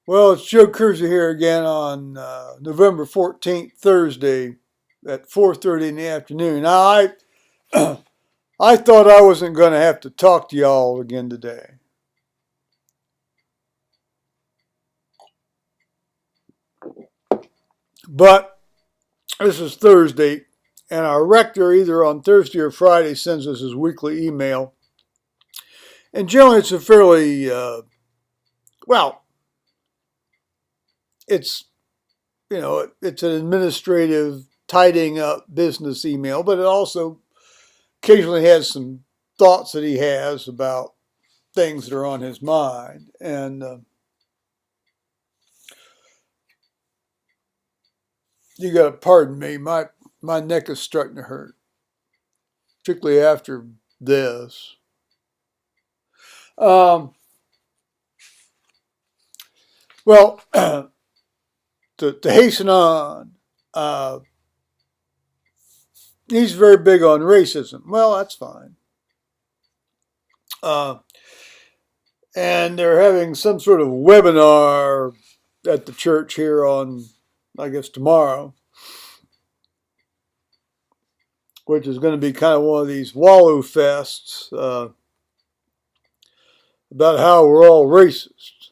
Well, it's Joe Cruiser here again on November 14th, Thursday at 4:30 in the afternoon. Now, I thought I wasn't going to have to talk to y'all again today. But this is Thursday, and our rector either on Thursday or Friday sends us his weekly email. And generally it's a fairly, it's it's an administrative, tidying up business email, but it also occasionally has some thoughts that he has about things that are on his mind. And you got to pardon me, my neck is starting to hurt, particularly after this. Well, to hasten on, he's very big on racism. Well, that's fine. And they're having some sort of webinar at the church here on, I guess, tomorrow, which is going to be kind of one of these wallow fests about how we're all racist.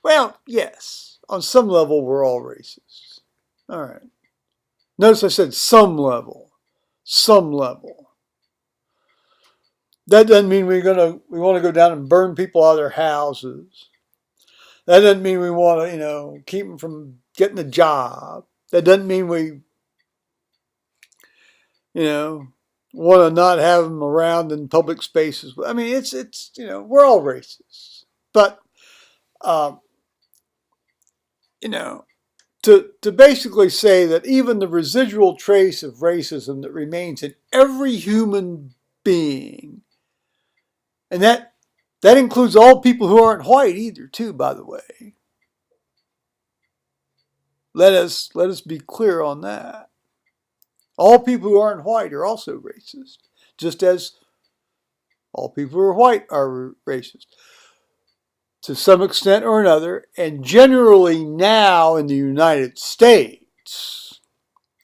Well, yes, on some level we're all racist. All right. Notice I said some level. Some level. That doesn't mean we want to go down and burn people out of their houses. That doesn't mean we want to, keep them from getting a job. That doesn't mean we, want to not have them around in public spaces. I mean, it's we're all racist. But, to basically say that even the residual trace of racism that remains in every human being, and that includes all people who aren't white either, too, by the way. Let us be clear on that. All people who aren't white are also racist, just as all people who are white are racist to some extent or another. And generally now in the United States,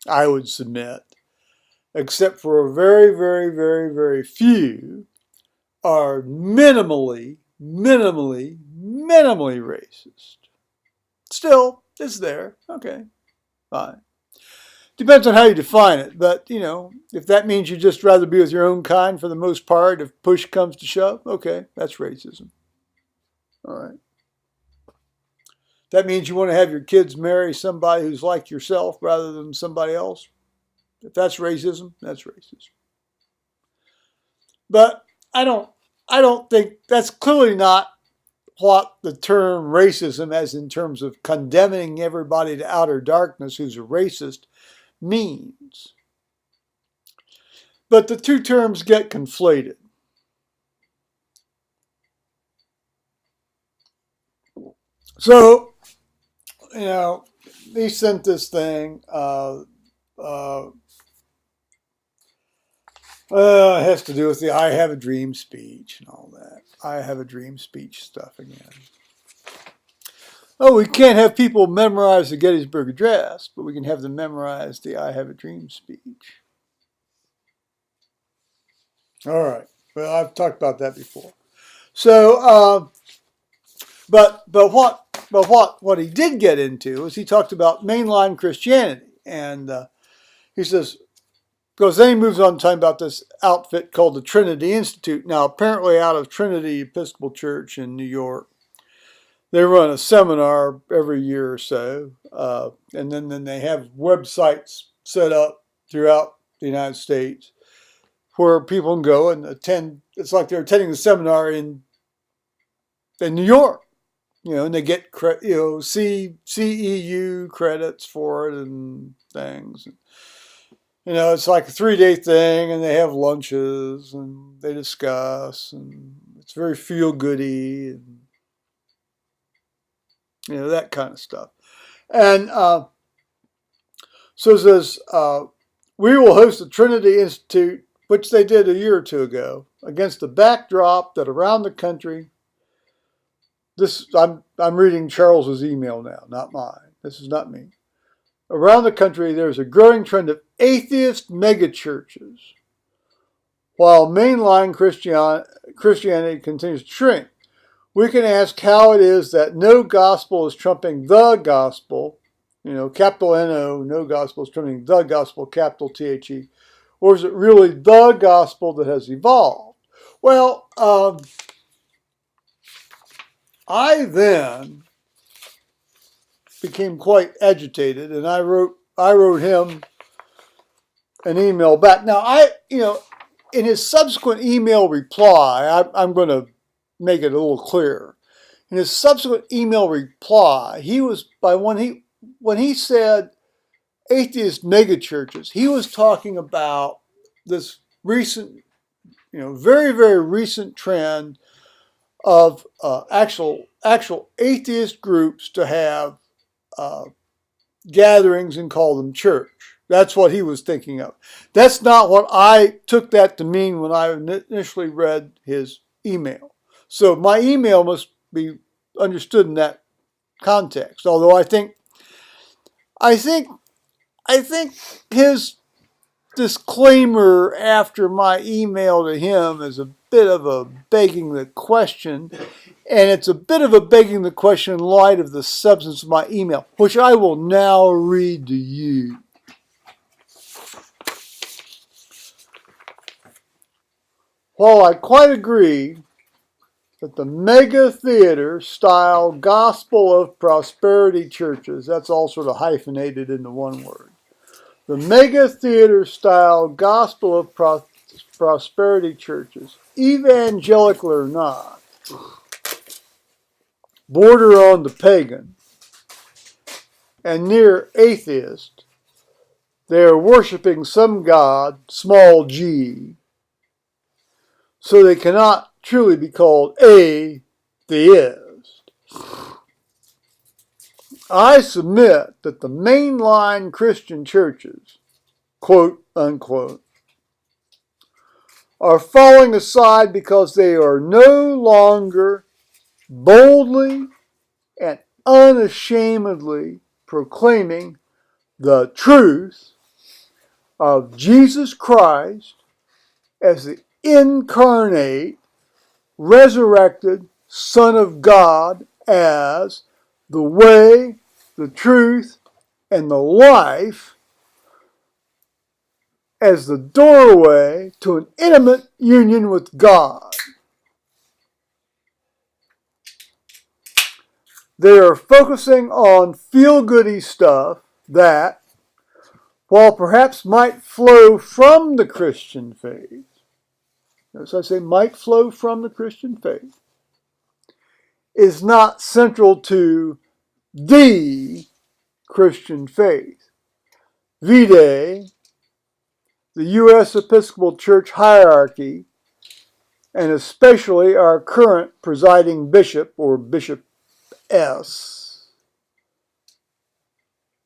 I would submit, except for a very, very, very, very few, are minimally racist. Still, it's there. Okay, fine. Depends on how you define it, but, if that means you'd just rather be with your own kind for the most part, if push comes to shove, okay, that's racism. All right. That means you want to have your kids marry somebody who's like yourself rather than somebody else. If that's racism, that's racism. But I don't think that's clearly not what the term racism, as in terms of condemning everybody to outer darkness who's a racist, means. But the two terms get conflated. So, he sent this thing. It has to do with the I have a dream speech and all that. I have a dream speech stuff again. Oh, we can't have people memorize the Gettysburg Address, but we can have them memorize the I have a dream speech. All right. Well, I've talked about that before. So, but what he did get into is he talked about mainline Christianity, and he says, because then he moves on talking about this outfit called the Trinity Institute. Now, apparently out of Trinity Episcopal Church in New York, they run a seminar every year or so, and then they have websites set up throughout the United States where people can go and attend. It's like they're attending the seminar in New York, and they get CEU credits for it and things. It's like a 3-day thing, and they have lunches, and they discuss, and it's very feel-goody, and, that kind of stuff. And so it says, we will host the Trinity Institute, which they did a year or two ago, against the backdrop that around the country, I'm reading Charles's email now, not mine. This is not me. Around the country, there's a growing trend of atheist megachurches, while mainline Christianity continues to shrink. We can ask how it is that no gospel is trumping the gospel, capital N-O, no gospel is trumping the gospel, capital T-H-E, or is it really the gospel that has evolved? Well, I then became quite agitated, and I wrote him an email back. Now, in his subsequent email reply, I'm going to make it a little clearer. In his subsequent email reply, when he said atheist megachurches, he was talking about this recent, very, very recent trend of actual atheist groups to have gatherings and call them church. That's what he was thinking of. That's not what I took that to mean when I initially read his email. So my email must be understood in that context. Although I think his disclaimer after my email to him is a bit of a begging the question, and it's a bit of a begging the question in light of the substance of my email, which I will now read to you. While I quite agree that the mega theater style gospel of prosperity churches, that's all sort of hyphenated into one word, the mega theater style gospel of prosperity churches, evangelical or not, border on the pagan and near atheist, they are worshiping some god, small g, so they cannot truly be called a theist. I submit that the mainline Christian churches, quote unquote, are falling aside because they are no longer boldly and unashamedly proclaiming the truth of Jesus Christ as the incarnate, resurrected Son of God, as the way, the truth, and the life, as the doorway to an intimate union with God. They are focusing on feel-goody stuff that, while perhaps might flow from the Christian faith, as I say, might flow from the Christian faith, is not central to the Christian faith. Vide the U.S. Episcopal Church hierarchy, and especially our current presiding bishop, or Bishop S.,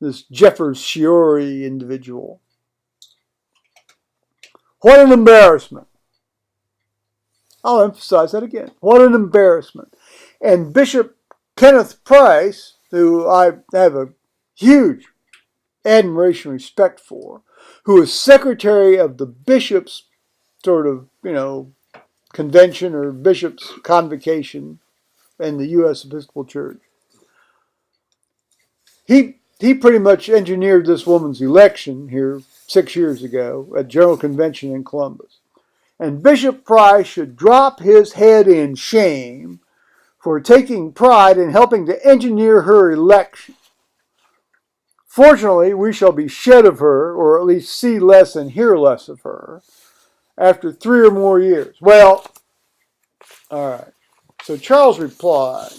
this Jeffers Shiori individual. What an embarrassment. I'll emphasize that again. What an embarrassment. And Bishop Kenneth Price, who I have a huge admiration and respect for, who is secretary of the bishop's sort of, convention or bishop's convocation in the U.S. Episcopal Church. He pretty much engineered this woman's election here 6 years ago at General Convention in Columbus. And Bishop Price should drop his head in shame for taking pride in helping to engineer her election. Fortunately, we shall be shed of her, or at least see less and hear less of her, after 3 or more years. Well, all right. So Charles replied,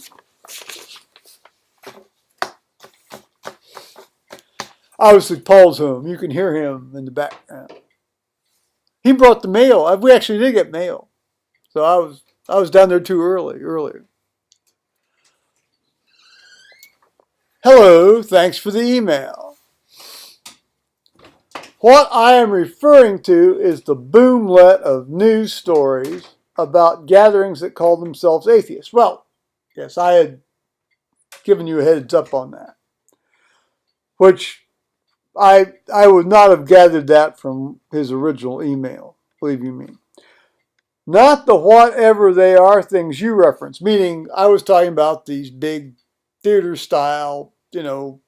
obviously Paul's home. You can hear him in the background. He brought the mail. We actually did get mail. So I was down there too earlier. Hello, thanks for the email. What I am referring to is the boomlet of news stories about gatherings that call themselves atheists. Well, Yes, I had given you a heads up on that, which I would not have gathered that from his original email, believe you me. Not the whatever they are things you reference, meaning I was talking about these big theater style,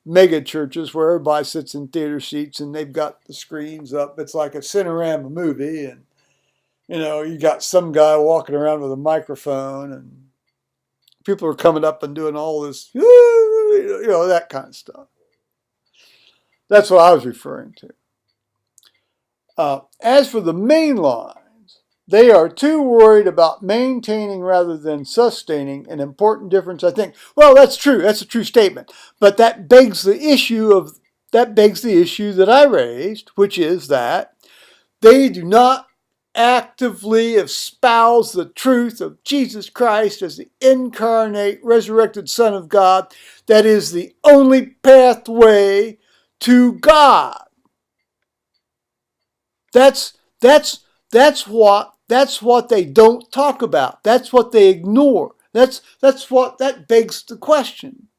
mega churches where everybody sits in theater seats and they've got the screens up. It's like a Cinerama movie, and you got some guy walking around with a microphone and people are coming up and doing all this, that kind of stuff. That's what I was referring to. As for the main lines, they are too worried about maintaining rather than sustaining, an important difference, I think. Well, that's true. That's a true statement. But that begs the issue that I raised, which is that they do not actively espouse the truth of Jesus Christ as the incarnate, resurrected Son of God that is the only pathway to God. That's what they don't talk about. That's what they ignore. That begs the question.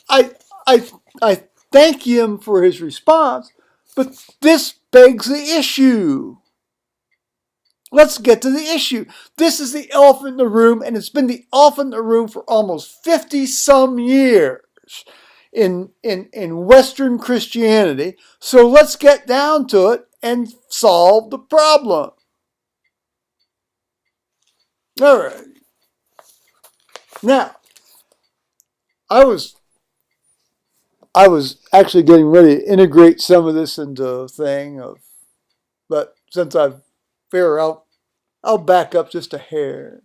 I thank him for his response, but this begs the issue. Let's get to the issue. This is the elephant in the room, and it's been the elephant in the room for almost 50 some years in Western Christianity. So let's get down to it and solve the problem. All right. Now, I was actually getting ready to integrate some of this into a thing but since I've figured out, I'll back up just a hair.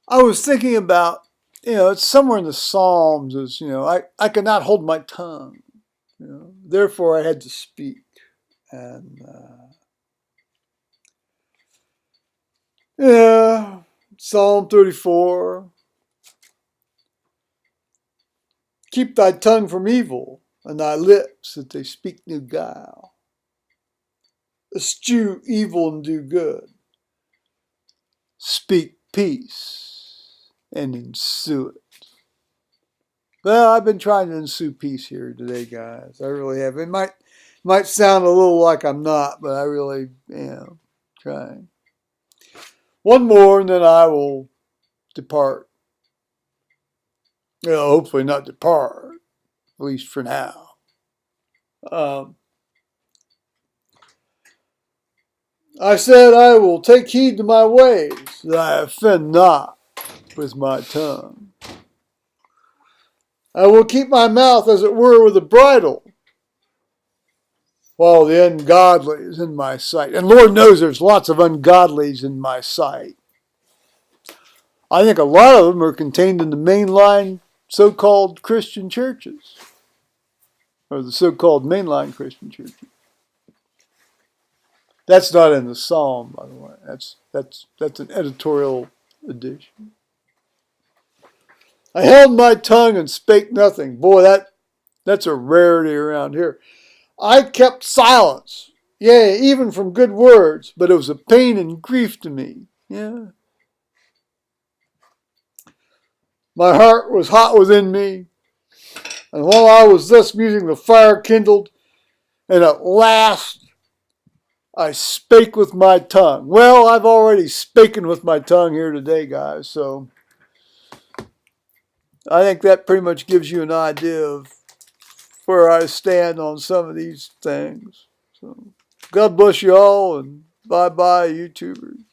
I was thinking about, it's somewhere in the Psalms, I could not hold my tongue, therefore I had to speak. And, Psalm 34, keep thy tongue from evil, and thy lips that they speak no guile. Eschew evil and do good. Speak peace and ensue it. Well, I've been trying to ensue peace here today, guys. I really have. It might sound a little like I'm not, but I really am trying. One more, and then I will depart. Hopefully not depart, at least for now. I said, I will take heed to my ways, that I offend not with my tongue. I will keep my mouth, as it were, with a bridle, while the ungodly is in my sight. And Lord knows there's lots of ungodlies in my sight. I think a lot of them are contained in the mainline so-called Christian churches, or the so-called mainline Christian churches. That's not in the Psalm, by the way. That's an editorial addition. I held my tongue and spake nothing. Boy, that's a rarity around here. I kept silence, yea, even from good words, but it was a pain and grief to me. Yeah. My heart was hot within me, and while I was thus musing, the fire kindled, and at last I spake with my tongue. Well, I've already spoken with my tongue here today, guys, so I think that pretty much gives you an idea of where I stand on some of these things. So, God bless you all, and bye-bye, YouTubers.